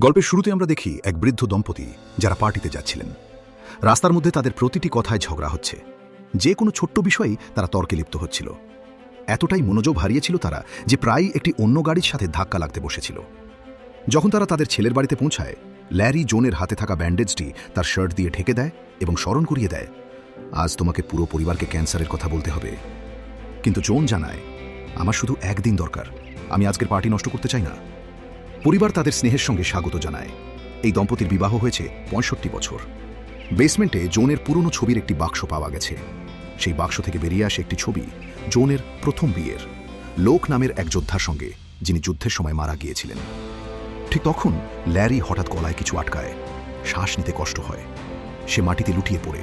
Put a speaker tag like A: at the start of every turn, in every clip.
A: গল্পের শুরুতে আমরা দেখি এক বৃদ্ধ দম্পতি যারা পার্টিতে যাচ্ছিলেন। রাস্তার মধ্যে তাদের প্রতিটি কথায় ঝগড়া হচ্ছে, যে কোনো ছোট্ট বিষয়েই তারা তর্কে লিপ্ত হচ্ছিল। এতটাই মনোযোগ হারিয়েছিল তারা যে প্রায়ই একটি অন্য গাড়ির সাথে ধাক্কা লাগতে বসেছিল। যখন তারা তাদের ছেলের বাড়িতে পৌঁছায়, ল্যারি জোনের হাতে থাকা ব্যান্ডেজটি তার শার্ট দিয়ে ঢেকে দেয় এবং স্মরণ করিয়ে দেয়, আজ তোমাকে পুরো পরিবারকে ক্যান্সারের কথা বলতে হবে। কিন্তু জোন জানায়, আমার শুধু একদিন দরকার, আমি আজকের পার্টি নষ্ট করতে চাই না। পরিবার তাদের স্নেহের সঙ্গে স্বাগত জানায়। এই দম্পতির বিবাহ হয়েছে ৬৫ বছর। বেসমেন্টে জোনের পুরনো ছবির একটি বাক্স পাওয়া গেছে। সেই বাক্স থেকে বেরিয়ে আসে একটি ছবি জোনের প্রথম বিয়ের, লোক নামের এক যোদ্ধার সঙ্গে, যিনি যুদ্ধের সময় মারা গিয়েছিলেন। ঠিক তখন ল্যারি হঠাৎ গলায় কিছু আটকায়, শ্বাস নিতে কষ্ট হয়। সে মাটিতে লুটিয়ে পড়ে।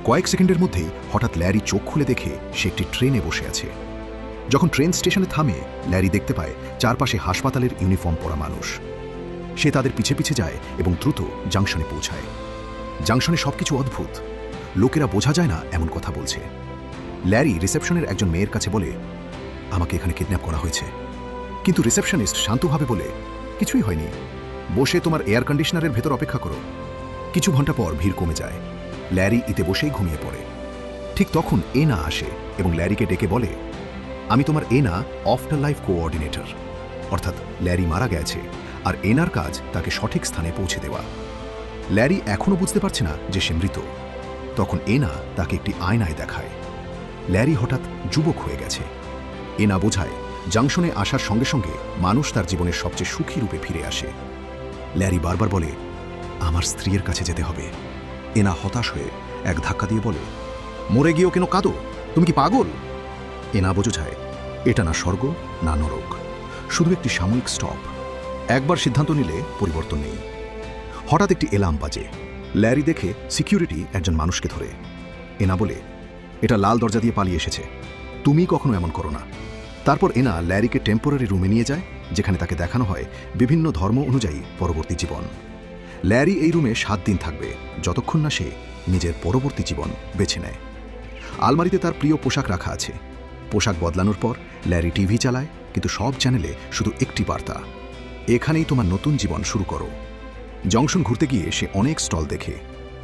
A: কয়েক সেকেন্ডের মধ্যেই হঠাৎ ল্যারি চোখ খুলে দেখে সে একটি ট্রেনে বসে আছে। যখন ট্রেন স্টেশনে থামে, ল্যারি দেখতে পায় চারপাশে হাসপাতালের ইউনিফর্ম পরা মানুষ। সে তাদের পিছে পিছে যায় এবং দ্রুত জাংশনে পৌঁছায়। জাংশনে সবকিছু অদ্ভুত, লোকেরা বোঝা যায় না এমন কথা বলছে। ল্যারি রিসেপশনের একজন মেয়ের কাছে বলে, আমাকে এখানে কিডন্যাপ করা হয়েছে। কিন্তু রিসেপশনিস্ট শান্তভাবে বলে, কিছুই হয়নি, বসে তোমার এয়ার কন্ডিশনারের ভেতর অপেক্ষা করো। কিছু ঘন্টা পর ভিড় কমে যায়। ল্যারি ইতে বসেই ঘুমিয়ে পড়ে। ঠিক তখন এনা আসে এবং ল্যারিকে ডেকে বলে, আমি তোমার এনা আফটার লাইফ কোঅর্ডিনেটর। অর্থাৎ ল্যারি মারা গেছে আর এনার কাজ তাকে সঠিক স্থানে পৌঁছে দেওয়া। ল্যারি এখনও বুঝতে পারছে না যে সে মৃত। তখন এনা তাকে একটি আয়নায় দেখায়। ল্যারি হঠাৎ যুবক হয়ে গেছে। এনা বোঝায়, জাংশনে আসার সঙ্গে সঙ্গে মানুষ তার জীবনের সবচেয়ে সুখী রূপে ফিরে আসে। ল্যারি বারবার বলে, আমার স্ত্রীর কাছে যেতে হবে। এনা হতাশ হয়ে এক ধাক্কা দিয়ে বলে, মরে গিয়েও কেন কাঁদো, তুমি কি পাগল? এনা বোঝায়, এটা না স্বর্গ না নরক, শুধু একটি সাময়িক স্টপ। একবার সিদ্ধান্ত নিলে পরিবর্তন নেই। হঠাৎ একটি এলার্ম বাজে। ল্যারি দেখে সিকিউরিটি একজন মানুষকে ধরে। এনা বলে, এটা লাল দরজা দিয়ে পালিয়ে এসেছে, তুমি কখনো এমন করো না। তারপর এনা ল্যারিকে টেম্পোরারি রুমে নিয়ে যায়, যেখানে তাকে দেখানো হয় বিভিন্ন ধর্ম অনুযায়ী পরবর্তী জীবন। ল্যারি এই রুমে 7 দিন থাকবে, যতক্ষণ না সে নিজের পরবর্তী জীবন বেছে নেয়। আলমারিতে তার প্রিয় পোশাক রাখা আছে। পোশাক বদলানোর পর ল্যারি টিভি চালায়, কিন্তু সব চ্যানেলে শুধু একটি বার্তা, এখানেই তোমার নতুন জীবন শুরু করো। জংশন ঘুরতে গিয়ে সে অনেক স্টল দেখে,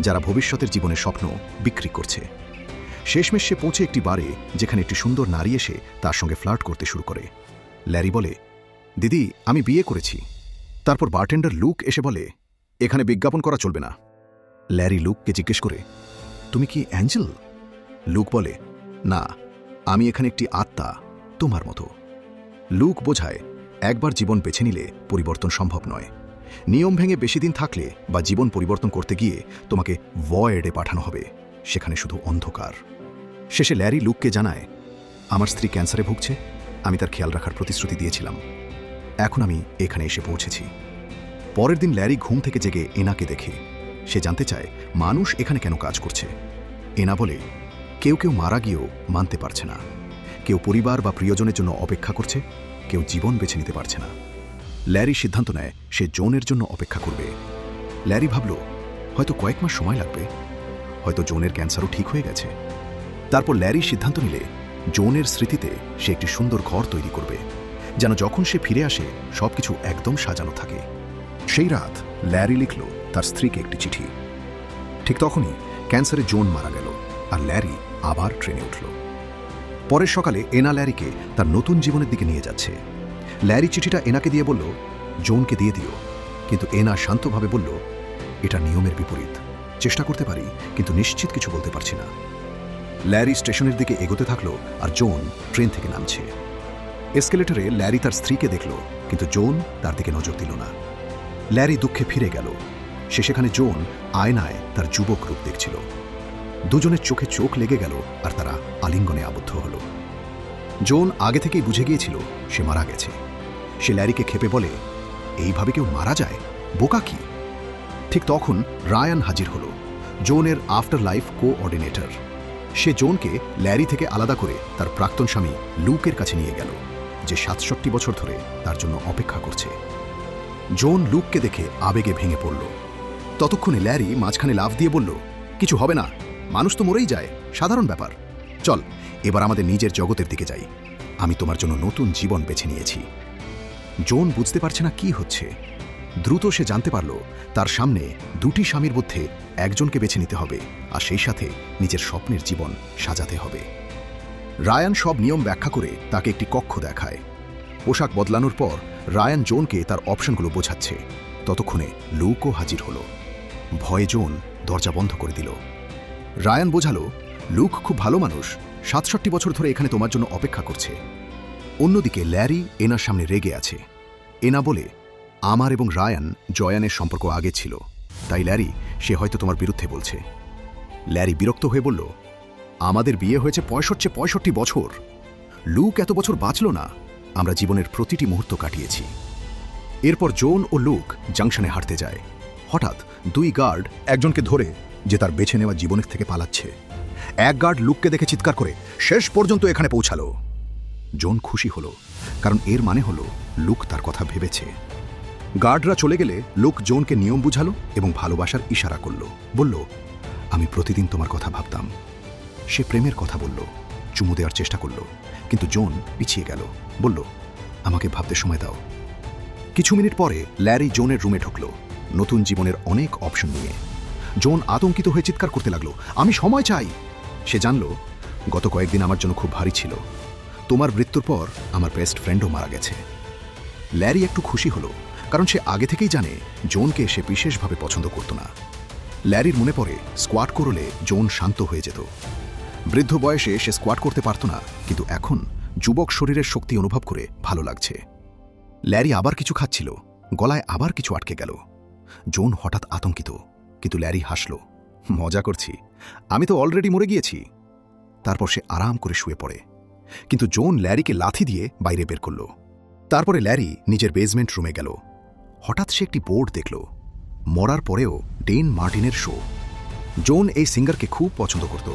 A: যারা ভবিষ্যতের জীবনের স্বপ্ন বিক্রি করছে। শেষমেশ সে পৌঁছে একটি বারে, যেখানে একটি সুন্দর নারী এসে তার সঙ্গে ফ্লার্ট করতে শুরু করে। ল্যারি বলে, দিদি, আমি বিয়ে করেছি। তারপর বারটেন্ডার লুক এসে বলে, এখানে বিজ্ঞাপন করা চলবে না। ল্যারি লুককে জিজ্ঞেস করে, তুমি কি অ্যাঞ্জেল? লুক বলে, না, আমি এখানে একটি আত্মা, তোমার মতো। লুক বোঝায়, একবার জীবন বেছে নিলে পরিবর্তন সম্ভব নয়। নিয়ম ভেঙে বেশি দিন থাকলে বা জীবন পরিবর্তন করতে গিয়ে তোমাকে ভয়েডে পাঠানো হবে, সেখানে শুধু অন্ধকার। শেষে ল্যারি লুককে জানায়, আমার স্ত্রী ক্যান্সারে ভুগছে, আমি তার খেয়াল রাখার প্রতিশ্রুতি দিয়েছিলাম, এখন আমি এখানে এসে পৌঁছেছি। পরের দিন ল্যারি ঘুম থেকে জেগে এনাকে দেখে। সে জানতে চায়, মানুষ এখানে কেন কাজ করছে। এনা বলে, কেউ কেউ মারা গিয়েও মানতে পারছে না, কেউ পরিবার বা প্রিয়জনের জন্য অপেক্ষা করছে, কেউ জীবন বেছে নিতে পারছে না। ল্যারি সিদ্ধান্ত নেয় সে জোনের জন্য অপেক্ষা করবে। ল্যারি ভাবল, হয়তো কয়েক মাস সময় লাগবে, হয়তো জোনের ক্যান্সারও ঠিক হয়ে গেছে। তারপর ল্যারি সিদ্ধান্ত নিলে জোনের স্মৃতিতে সে একটি সুন্দর ঘর তৈরি করবে, যেন যখন সে ফিরে আসে সবকিছু একদম সাজানো থাকে। সেই রাত ল্যারি লিখল তার স্ত্রীকে একটি চিঠি। ঠিক তখনই ক্যান্সারে জোন মারা গেল আর ল্যারি আবার ট্রেনে উঠল। পরের সকালে এনা ল্যারিকে তার নতুন জীবনের দিকে নিয়ে যাচ্ছে। ল্যারি চিঠিটা এনাকে দিয়ে বলল, জোনকে দিয়ে দিও। কিন্তু এনা শান্তভাবে বলল, এটা নিয়মের বিপরীত, চেষ্টা করতে পারি কিন্তু নিশ্চিত কিছু বলতে পারছি না। ল্যারি স্টেশনের দিকে এগোতে থাকলো আর জোন ট্রেন থেকে নামছে। এসকেলেটরে ল্যারি তার স্ত্রীকে দেখল, কিন্তু জোন তার দিকে নজর দিল না। ল্যারি দুঃখে ফিরে গেল। সে সেখানে জোন আয়নায় তার যুবক রূপ দেখছিল। দুজনের চোখে চোখ লেগে গেল আর তারা আলিঙ্গনে আবদ্ধ হল। জোন আগে থেকেই বুঝে গিয়েছিল সে মারা গেছে। সে ল্যারিকে ক্ষেপে বলে, এইভাবে কেউ মারা যায়, বোকা কি? ঠিক তখন রায়ান হাজির হল, জোনের আফটার লাইফ কোঅর্ডিনেটর। সে জোনকে ল্যারি থেকে আলাদা করে তার প্রাক্তন স্বামী লুকের কাছে নিয়ে গেল, যে 67 বছর ধরে তার জন্য অপেক্ষা করছে। জোন লুককে দেখে আবেগে ভেঙে পড়ল। ততক্ষণে ল্যারি মাঝখানে লাফ দিয়ে বলল, কিছু হবে না, মানুষ তো মরেই যায়, সাধারণ ব্যাপার। চল, এবার আমাদের নিজের জগতের দিকে যাই, আমি তোমার জন্য নতুন জীবন বেছে নিয়েছি। জোন বুঝতে পারছে না কি হচ্ছে। দ্রুত সে জানতে পারল তার সামনে দুটি স্বামীর মধ্যে একজনকে বেছে নিতে হবে, আর সেই সাথে নিজের স্বপ্নের জীবন সাজাতে হবে। রায়ান সব নিয়ম ব্যাখ্যা করে তাকে একটি কক্ষ দেখায়। পোশাক বদলানোর পর রায়ান জোনকে তার অপশনগুলো বোঝাচ্ছে। ততক্ষণে লুকও হাজির হলো। ভয়ে জোন দরজা বন্ধ করে দিল। রায়ান বোঝালো, লুক খুব ভালো মানুষ, ৬৭ বছর ধরে এখানে তোমার জন্য অপেক্ষা করছে। অন্যদিকে ল্যারি এনার সামনে রেগে আছে। এনা বলে, আমার এবং রায়ান জয়ানের সম্পর্ক আগে ছিল, তাই ল্যারি সে হয়তো তোমার বিরুদ্ধে বলছে। ল্যারি বিরক্ত হয়ে বলল, আমাদের বিয়ে হয়েছে ৬৫ বছর। লুক এত বছর বাঁচল না, আমরা জীবনের প্রতিটি মুহূর্ত কাটিয়েছি। এরপর জোন ও লুক জাংশনে হাঁটতে যায়। হঠাৎ দুই গার্ড একজনকে ধরে যে তার বেছে নেওয়া জীবনের থেকে পালাচ্ছে। এক গার্ড লুককে দেখে চিৎকার করে শেষ পর্যন্ত এখানে পৌঁছালো। জোন খুশি হলো, কারণ এর মানে হলো লুক তার কথা ভেবেছে। গার্ডরা চলে গেলে লুক জোনকে নিয়ম বুঝালো এবং ভালোবাসার ইশারা করল। বলল, আমি প্রতিদিন তোমার কথা ভাবতাম। সে প্রেমের কথা বলল, চুমু দেওয়ার চেষ্টা করল, কিন্তু জোন পিছিয়ে গেল। বলল, আমাকে ভাবতে সময় দাও। কিছু মিনিট পরে ল্যারি জোনের রুমে ঢুকল, নতুন জীবনের অনেক অপশন নিয়ে। জোন আতঙ্কিত হয়ে চিৎকার করতে লাগলো, আমি সময় চাই। সে জানল, গত কয়েকদিন আমার জন্য খুব ভারী ছিল। তোমার মৃত্যুর পর আমার বেস্ট ফ্রেন্ডও মারা গেছে। ল্যারি একটু খুশি হলো, কারণ সে আগে থেকেই জানে জোনকে সে বিশেষভাবে পছন্দ করত না। ল্যারির মনে পড়ে স্কোয়াট করলে জোন শান্ত হয়ে যেত। বৃদ্ধ বয়সে সে স্কোয়াট করতে পারত না, কিন্তু এখন যুবক শরীরের শক্তি অনুভব করে ভালো লাগছে। ল্যারি আবার কিছু খাচ্ছিল, গলায় আবার কিছু আটকে গেল। জোন হঠাৎ আতঙ্কিত, কিন্তু ল্যারি হাসল, মজা করছি, আমি তো অলরেডি মরে গিয়েছি। তারপর সে আরাম করে শুয়ে পড়ে, কিন্তু জোন ল্যারিকে লাথি দিয়ে বাইরে বের করল। তারপরে ল্যারি নিজের বেসমেন্ট রুমে গেল। হঠাৎ সে একটি বোর্ড দেখল, মরার পরেও ডেন মার্টিনের শো। জোন এই সিঙ্গারকে খুব পছন্দ করত।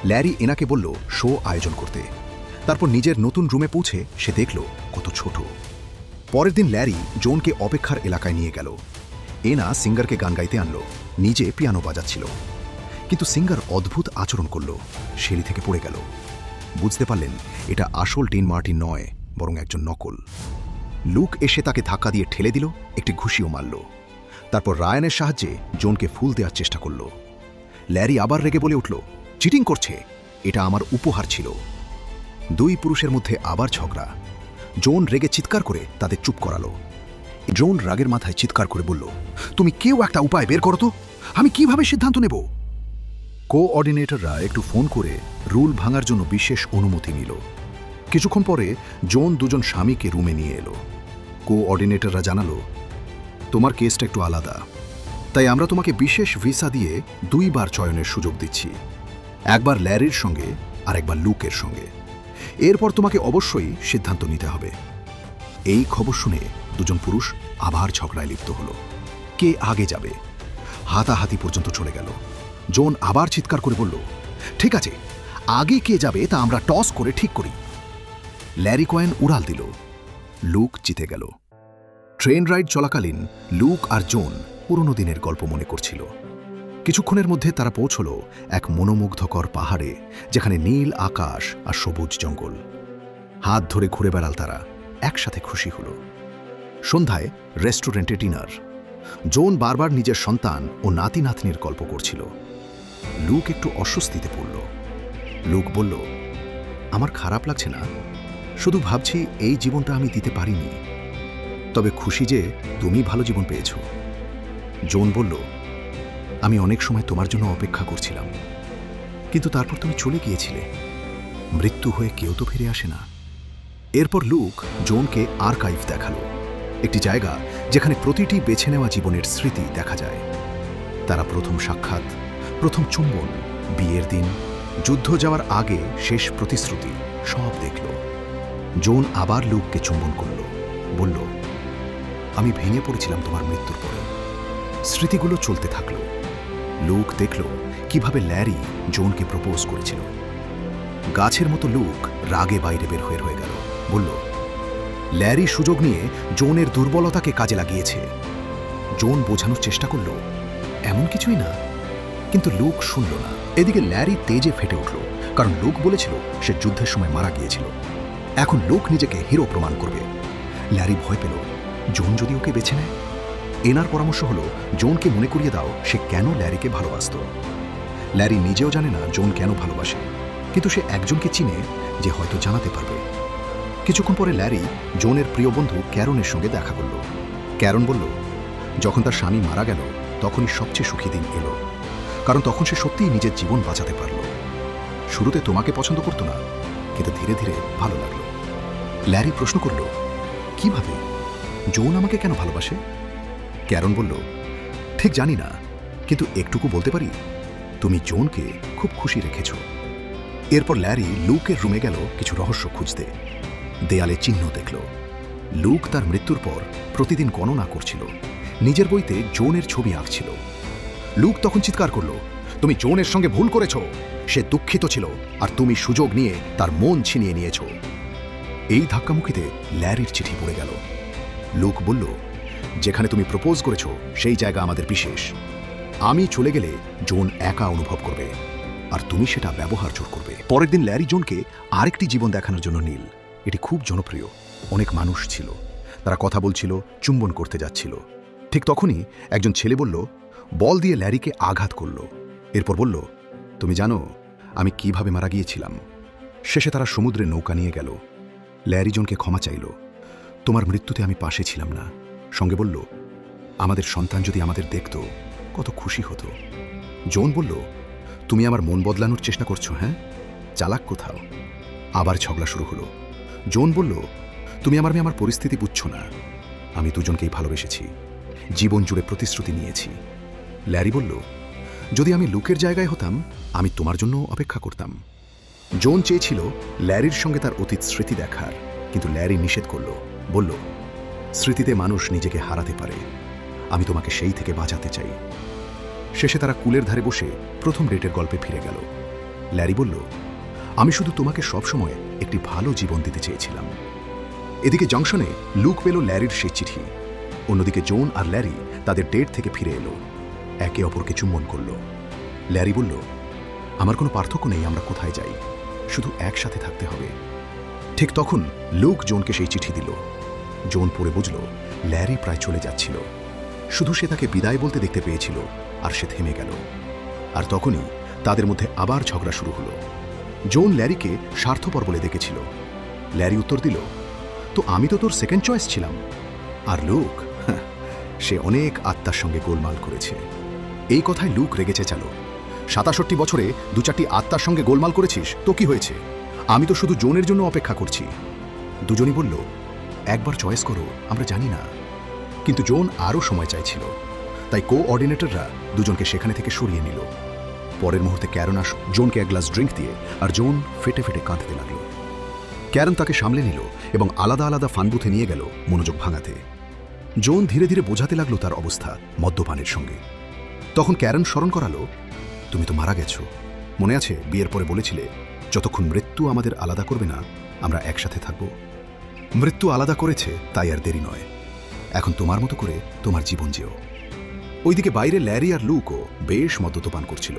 A: ল্যারি এনাকে বলল শো আয়োজন করতে। তারপর নিজের নতুন রুমে পৌঁছে সে দেখল কত ছোট। পরের দিন ল্যারি জোনকে অপেক্ষার এলাকায় নিয়ে গেল। এনা সিঙ্গারকে গান গাইতে আনলো, নিজে পিয়ানো বাজাচ্ছিল। কিন্তু সিঙ্গার অদ্ভুত আচরণ করল, সিঁড়ি থেকে পড়ে গেল। বুঝতে পারলেন এটা আসল ডেন মার্টিন নয়, বরং একজন নকল। লুক এসে তাকে ধাক্কা দিয়ে ঠেলে দিল, একটি ঘুষিও মারল। তারপর রায়ানের সাহায্যে জোনকে ফুল দেওয়ার চেষ্টা করল। ল্যারি আবার রেগে বলে উঠল, চিটিং করছে, এটা আমার উপহার ছিল। দুই পুরুষের মধ্যে আবার ঝগড়া। জোন রেগে চিৎকার করে তাদের চুপ করালো। জোন রাগের মাথায় চিৎকার করে বলল, তুমি কেউ একটা উপায় বের করো তো, আমি কিভাবে সিদ্ধান্ত নেব? কোঅর্ডিনেটররা একটু ফোন করে রুল ভাঙার জন্য বিশেষ অনুমতি নিল। কিছুক্ষণ পরে জোন দুজন স্বামীকে রুমে নিয়ে এলো। কোঅর্ডিনেটররা জানালো, তোমার কেসটা একটু আলাদা, তাই আমরা তোমাকে বিশেষ ভিসা দিয়ে 2 বার চয়নের সুযোগ দিচ্ছি, একবার ল্যারির সঙ্গে আর একবার লুকের সঙ্গে। এরপর তোমাকে অবশ্যই সিদ্ধান্ত নিতে হবে। এই খবর শুনে দুজন পুরুষ আবার ঝগড়ায় লিপ্ত হলো, কে আগে যাবে। হাতাহাতি পর্যন্ত চলে গেল। জোন আবার চিৎকার করে বলল, ঠিক আছে, আগে কে যাবে তা আমরা টস করে ঠিক করি। ল্যারি কয়েন উড়াল দিল, লুক জিতে গেল। ট্রেন রাইড চলাকালীন লুক আর জোন পুরনো দিনের গল্প মনে করছিল। কিছুক্ষণের মধ্যে তারা পৌঁছল এক মনোমুগ্ধকর পাহাড়ে, যেখানে নীল আকাশ আর সবুজ জঙ্গল। হাত ধরে ঘুরে বেড়াল তারা, একসাথে খুশি হল। সন্ধ্যায় রেস্টুরেন্টে ডিনার। জোন বারবার নিজের সন্তান ও নাতি নাতনির গল্প করছিল। লুক একটু অস্বস্তিতে পড়ল। লুক বলল, আমার খারাপ লাগছে না, শুধু ভাবছি এই জীবনটা আমি দিতে পারিনি, তবে খুশি যে তুমি ভালো জীবন পেয়েছ। জোন বলল, আমি অনেক সময় তোমার জন্য অপেক্ষা করছিলাম, কিন্তু তারপর তুমি চলে গিয়েছিলে। মৃত্যু হয়ে কেউ তো ফিরে আসে না। এরপর লুক জোনকে আর্কাইভ দেখালো, একটি জায়গা যেখানে প্রতিটি বেছে নেওয়া জীবনের স্মৃতি দেখা যায়। তারা প্রথম সাক্ষাৎ, প্রথম চুম্বন, বিয়ের দিন, যুদ্ধ যাওয়ার আগে শেষ প্রতিশ্রুতি সব দেখল। জোন আবার লুককে চুম্বন করল, বলল, আমি ভেঙে পড়েছিলাম তোমার মৃত্যুর পরে। স্মৃতিগুলো চলতে থাকলো। লুক দেখল কিভাবে ল্যারি জোনকে প্রপোজ করেছিল। গাছের মতো লুক রাগে বাইরে বের হয়ে গেল, বলল, ল্যারি সুযোগ নিয়ে জোনের দুর্বলতাকে কাজে লাগিয়েছে। জোন বোঝানোর চেষ্টা করল, এমন কিছুই না, কিন্তু লুক শুনল না। এদিকে ল্যারি তেজে ফেটে উঠল, কারণ লুক বলেছিল সে যুদ্ধের সময় মারা গিয়েছিল। এখন লুক নিজেকে হিরো প্রমাণ করবে। ল্যারি ভয় পেল, জোন যদি ওকে বেছে নেয়। এনার পরামর্শ হলো জোনকে মনে করিয়ে দাও সে কেন ল্যারিকে ভালোবাসত। ল্যারি নিজেও জানে না জোন কেন ভালোবাসে, কিন্তু সে একজনকে চিনে যে হয়তো জানাতে পারবে। কিছুক্ষণ পরে ল্যারি জোনের প্রিয় বন্ধু ক্যারনের সঙ্গে দেখা করল। ক্যারন বলল, যখন তার স্বামী মারা গেল তখনই সবচেয়ে সুখী দিন এলো, কারণ তখন সে সত্যিই নিজের জীবন বাঁচাতে পারল। শুরুতে তোমাকে পছন্দ করতো না, কিন্তু ধীরে ধীরে ভালো লাগলো। ল্যারি প্রশ্ন করল, কিভাবে? জোন আমাকে কেন ভালোবাসে? ক্যারন বলল, ঠিক জানি না, কিন্তু একটুকু বলতে পারি, তুমি জোনকে খুব খুশি রেখেছ। এরপর ল্যারি লুকের রুমে গেল কিছু রহস্য খুঁজতে। দেয়ালে চিহ্ন দেখল। লুক তার মৃত্যুর পর প্রতিদিন গণনা করছিল, নিজের বইতে জোনের ছবি আঁকছিল। লুক তখন চিৎকার করল, তুমি জোনের সঙ্গে ভুল করেছ। সে দুঃখিত ছিল, আর তুমি সুযোগ নিয়ে তার মন ছিনিয়ে নিয়েছ। এই ধাক্কামুখিতে ল্যারির চিঠি পড়ে গেল। লুক বলল, যেখানে তুমি প্রপোজ করেছ সেই জায়গা আমাদের বিশেষ। আমি চলে গেলে জোন একা অনুভব করবে, আর তুমি সেটা ব্যবহার্য করবে। পরের দিন ল্যারি জোনকে আরেকটি জীবন দেখানোর জন্য নিল। এটি খুব জনপ্রিয়। অনেক মানুষ ছিল, তারা কথা বলছিল, চুম্বন করতে যাচ্ছিল। ঠিক তখনই একজন ছেলে বলল, বল দিয়ে ল্যারিকে আঘাত করল। এরপর বলল, তুমি জানো আমি কিভাবে মারা গিয়েছিলাম? শেষে তারা সমুদ্রে নৌকা নিয়ে গেল। ল্যারি জোনকে ক্ষমা চাইল, তোমার মৃত্যুতে আমি পাশে ছিলাম না। সঙ্গে বলল, আমাদের সন্তান যদি আমাদের দেখত কত খুশি হতো। জোন বলল, তুমি আমার মন বদলানোর চেষ্টা করছো? হ্যাঁ, চালাক কোথাও। আবার ঝগড়া শুরু হলো। জোন বলল, তুমি আমার পরিস্থিতি বুঝছো না। আমি দুজনকেই ভালোবেসেছি, জীবন জুড়ে প্রতিশ্রুতি নিয়েছি। ল্যারি বলল, যদি আমি লুকের জায়গায় হতাম আমি তোমার জন্য অপেক্ষা করতাম। জোন চেয়েছিল ল্যারির সঙ্গে তার অতীত স্মৃতি দেখার, কিন্তু ল্যারি নিষেধ করল, বলল, স্মৃতিতে মানুষ নিজেকে হারাতে পারে, আমি তোমাকে সেই থেকে বাঁচাতে চাই। শেষে তারা কুলের ধারে বসে প্রথম ডেটের গল্পে ফিরে গেল। ল্যারি বলল, আমি শুধু তোমাকে সবসময় একটি ভালো জীবন দিতে চেয়েছিলাম। এদিকে জংশনে লুক পেল ল্যারির সেই চিঠি। অন্যদিকে জোন আর ল্যারি তাদের ডেট থেকে ফিরে এলো, একে অপরকে চুম্বন করল। ল্যারি বলল, আমার কোনো পার্থক্য নেই আমরা কোথায় যাই, শুধু একসাথে থাকতে হবে। ঠিক তখন লুক জোনকে সেই চিঠি দিল। জোন পড়ে বুঝল ল্যারি প্রায় চলে যাচ্ছিল, শুধু সে তাকে বিদায় বলতে দেখতে পেয়েছিল, আর সে থেমে গেল। আর তখনই তাদের মধ্যে আবার ঝগড়া শুরু হলো। জোন ল্যারিকে স্বার্থপর বলে দেখেছিল। ল্যারি উত্তর দিল, তো আমি তো তোর সেকেন্ড চয়েস ছিলাম। আর লুক, সে অনেক আত্মার সঙ্গে গোলমাল করেছে। এই কথায় লুক রেগেছে, চালো 67 বছরে 2-4টি আত্মার সঙ্গে গোলমাল করেছিস তো কি হয়েছে? আমি তো শুধু জোনের জন্য অপেক্ষা করছি। দুজনই বলল, একবার চয়েস করো, আমরা জানি না। কিন্তু জোন আরও সময় চাইছিল, তাই কোঅর্ডিনেটররা দুজনকে সেখানে থেকে সরিয়ে নিল। পরের মুহূর্তে ক্যারন জোনকে এক গ্লাস ড্রিঙ্ক দিয়ে আর জোন ফেটে ফেটে কাঁদতে লাগল। ক্যারন তাকে সামলে নিল এবং আলাদা আলাদা ফানবুথে নিয়ে গেল মনোযোগ ভাঙাতে। জোন ধীরে ধীরে বোঝাতে লাগলো তার অবস্থা মদ্যপানের সঙ্গে। তখন ক্যারন স্মরণ করালো, তুমি তো মারা গেছো, মনে আছে বিয়ের পরে বলেছিলে যতক্ষণ মৃত্যু আমাদের আলাদা করবে না আমরা একসাথে থাকব। মৃত্যু আলাদা করেছে, তাই আর দেরি নয়, এখন তোমার মতো করে তোমার জীবন যেও। ওইদিকে বাইরে ল্যারি আর লুকও বেশ মদ্যপান করছিল।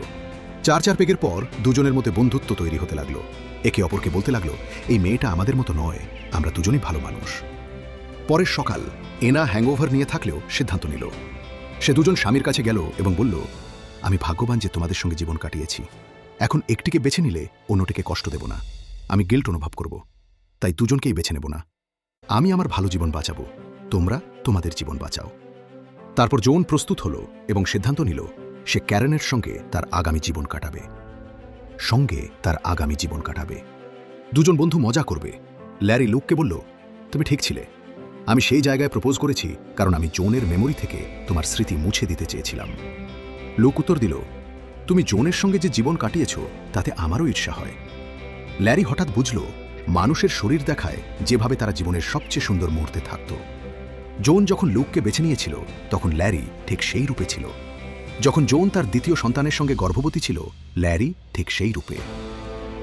A: 4 পেগের পর দুজনের মধ্যে বন্ধুত্ব তৈরি হতে লাগলো। একে অপরকে বলতে লাগলো, এই মেয়েটা আমাদের মতো নয়, আমরা দুজনই ভালো মানুষ। পরের সকাল এনা হ্যাংওভার নিয়ে থাকলেও সিদ্ধান্ত নিল। সে দুজন স্বামীর কাছে গেল এবং বলল, আমি ভাগ্যবান যে তোমাদের সঙ্গে জীবন কাটিয়েছি। এখন একটিকে বেছে নিলে অন্যটিকে কষ্ট দেব না, আমি গিল্ট অনুভব করব, তাই দুজনকেই বেছে নেব না। আমি আমার ভালো জীবন বাঁচাবো, তোমরা তোমাদের জীবন বাঁচাও। তারপর জোন প্রস্তুত হলো এবং সিদ্ধান্ত নিল সে ক্যারনের সঙ্গে তার আগামী জীবন কাটাবে। দুজন বন্ধু মজা করবে। ল্যারি লুককে বলল, তুমি ঠিক ছিলে, আমি সেই জায়গায় প্রপোজ করেছি কারণ আমি জোনের মেমোরি থেকে তোমার স্মৃতি মুছে দিতে চেয়েছিলাম। লুক উত্তর দিল, তুমি জোনের সঙ্গে যে জীবন কাটিয়েছ তাতে আমারও ঈর্ষা হয়। ল্যারি হঠাৎ বুঝল মানুষের শরীর দেখায় যেভাবে তারা জীবনের সবচেয়ে সুন্দর মুহূর্তে থাকত। জোন যখন লুককে বেছে নিয়েছিল তখন ল্যারি ঠিক সেই রূপে ছিল। যখন জোন তার দ্বিতীয় সন্তানের সঙ্গে গর্ভবতী ছিল, ল্যারি ঠিক সেই রূপে।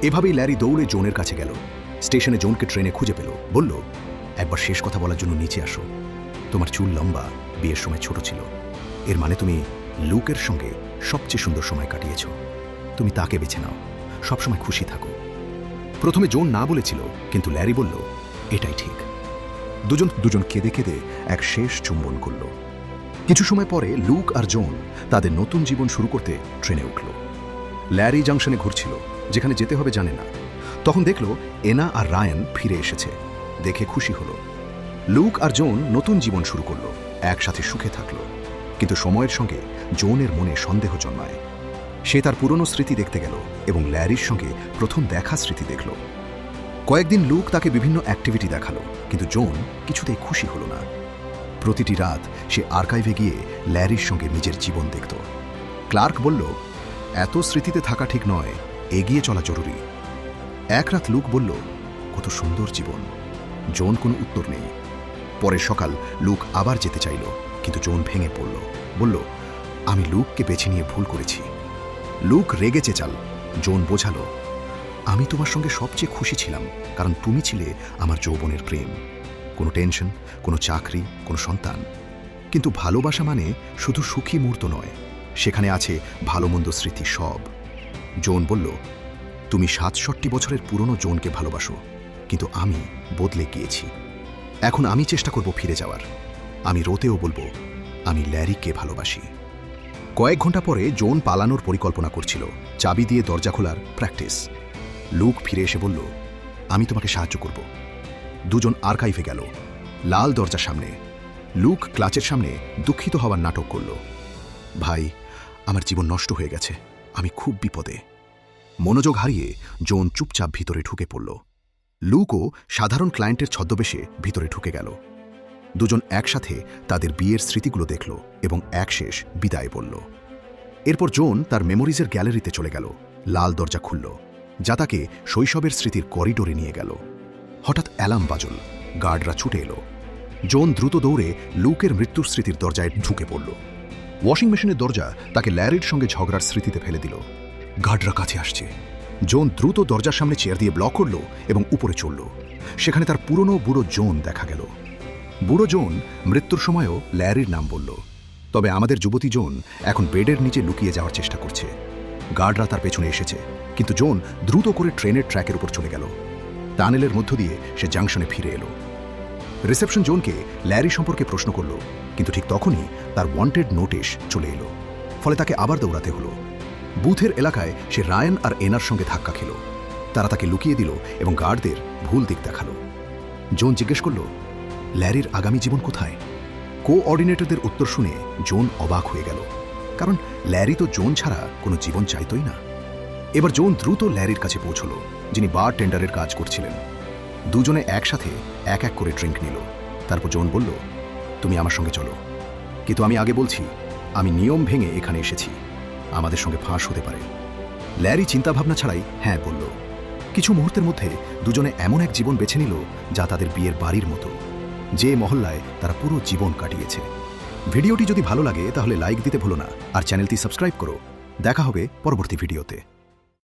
A: এভাবেই ল্যারি দৌড়ে জোনের কাছে গেল। স্টেশনে জোনকে ট্রেনে খুঁজে পেল, বলল, একবার শেষ কথা বলার জন্য নিচে আসো। তোমার চুল লম্বা, বিয়ের সময় ছোট ছিল, এর মানে তুমি লুকের সঙ্গে সবচেয়ে সুন্দর সময় কাটিয়েছ। তুমি তাকে বেছে নাও, সবসময় খুশি থাকো। প্রথমে জোন না বলেছিল, কিন্তু ল্যারি বলল, এটাই ঠিক। দুজন কেঁদে কেঁদে এক শেষ চুম্বন করল। কিছু সময় পরে লুক আর জোন তাদের নতুন জীবন শুরু করতে ট্রেনে উঠল। ল্যারি জাংশনে ঘুরছিল, যেখানে যেতে হবে জানে না। তখন দেখল এনা আর রায়ান ফিরে এসেছে, দেখে খুশি হলো। লুক আর জোন নতুন জীবন শুরু করলো, একসাথে সুখে থাকলো। কিন্তু সময়ের সঙ্গে জোনের মনে সন্দেহ জন্মায়। সে তার পুরনো স্মৃতি দেখতে গেল এবং ল্যারির সঙ্গে প্রথম দেখা স্মৃতি দেখল। কয়েকদিন লুক তাকে বিভিন্ন অ্যাক্টিভিটি দেখালো, কিন্তু জোন কিছুতেই খুশি হলো না। প্রতিটি রাত সে আর্কাইভে গিয়ে ল্যারির সঙ্গে নিজের জীবন দেখত। ক্লার্ক বলল, এত স্মৃতিতে থাকা ঠিক নয়, এগিয়ে চলা জরুরি। এক রাত লুক বলল, কত সুন্দর জীবন। জোন কোনো উত্তর নেই। পরের সকাল লুক আবার যেতে চাইল, কিন্তু জোন ভেঙে পড়ল, বলল, আমি লুককে বেছে নিয়ে ভুল করেছি। লুক রেগে চেঁচাল। জোন বোঝালো, আমি তোমার সঙ্গে সবচেয়ে খুশি ছিলাম, কারণ তুমি ছিলে আমার যৌবনের প্রেম। কোনো টেনশন, কোনো চাকরি, কোনো সন্তান। কিন্তু ভালোবাসা মানে শুধু সুখী মুহূর্ত নয়, সেখানে আছে ভালো মন্দ স্মৃতি সব। জোন বলল, তুমি ৬৭ বছরের পুরনো জোনকে ভালোবাসো, কিন্তু আমি বদলে গিয়েছি। এখন আমি চেষ্টা করব ফিরে যাওয়ার। আমি রোতেও বলবো, আমি ল্যারিকে ভালোবাসি। কয়েক ঘন্টা পরে জোন পালানোর পরিকল্পনা করছিল, চাবি দিয়ে দরজা খোলার প্র্যাকটিস। লুক ফিরে এসে বলল, আমি তোমাকে সাহায্য করব। দুজন আর্কাইভে গেল, লাল দরজার সামনে। লুক ক্লাচের সামনে দুঃখিত হওয়ার নাটক করল। ভাই, আমার জীবন নষ্ট হয়ে গেছে, আমি খুব বিপদে। মনোযোগ হারিয়ে জোন চুপচাপ ভিতরে ঢুকে পড়ল। লুকও সাধারণ ক্লায়েন্টের ছদ্মবেশে ভিতরে ঢুকে গেল। দুজন একসাথে তাদের বিয়ের স্মৃতিগুলো দেখল এবং একশেষ বিদায় বলল। এরপর জোন তার মেমোরিজের গ্যালারিতে চলে গেল। লাল দরজা খুলল, যা তাকে শৈশবের স্মৃতির করিডোরে নিয়ে গেল। হঠাৎ অ্যালার্ম বাজল, গার্ডরা ছুটে এলো। জোন দ্রুত দৌড়ে লুকের মৃত্যুর স্মৃতির দরজায় ঢুকে পড়ল। ওয়াশিং মেশিনের দরজা তাকে ল্যারির সঙ্গে ঝগড়ার স্মৃতিতে ফেলে দিল। গার্ডরা কাছে আসছে। জোন দ্রুত দরজার সামনে চেয়ার দিয়ে ব্লক করল এবং উপরে চড়ল। সেখানে তার পুরনো বুড়ো জোন দেখা গেল। বুড়ো জোন মৃত্যুর সময়ও ল্যারির নাম বলল। তবে আমাদের যুবতী জোন এখন বেডের নিচে লুকিয়ে যাওয়ার চেষ্টা করছে। গার্ডরা তার পেছনে এসেছে, কিন্তু জোন দ্রুত করে ট্রেনের ট্র্যাকের উপর চলে গেল। টানেলের মধ্য দিয়ে সে জাংশনে ফিরে এলো। রিসেপশন জোনকে ল্যারি সম্পর্কে প্রশ্ন করল, কিন্তু ঠিক তখনই তার ওয়ান্টেড নোটিশ চলে এলো। ফলে তাকে আবার দৌড়াতে হলো। বুথের এলাকায় সে রায়ান আর এনার সঙ্গে ধাক্কা খেল। তারা তাকে লুকিয়ে দিল এবং গার্ডদের ভুল দিক দেখালো। জোন জিজ্ঞেস করল, ল্যারির আগামী জীবন কোথায়? কোঅর্ডিনেটরদের উত্তর শুনে জোন অবাক হয়ে গেল, কারণ ল্যারি তো জোন ছাড়া কোনো জীবন চাইতই না। এবার জোন দ্রুত ল্যারির কাছে পৌঁছল, যিনি বার টেন্ডারের কাজ করছিলেন। দুজনে একসাথে এক এক করে ড্রিঙ্ক নিল। তারপর জোন বলল, তুমি আমার সঙ্গে চলো, কিন্তু আমি আগে বলছি, আমি নিয়ম ভেঙে এখানে এসেছি। আমাদের সঙ্গে ফাঁস হতে পারে। ল্যারি চিন্তাভাবনা ছাড়াই হ্যাঁ বলল। কিছু মুহূর্তের মধ্যে দুজনে এমন এক জীবন বেছে নিল যা তাদের বিয়ের বাড়ির মতো, যে মহল্লায় তারা পুরো জীবন কাটিয়েছে। ভিডিওটি যদি ভালো লাগে তাহলে লাইক দিতে ভুলো না, আর চ্যানেলটি সাবস্ক্রাইব করো। দেখা হবে পরবর্তী ভিডিওতে।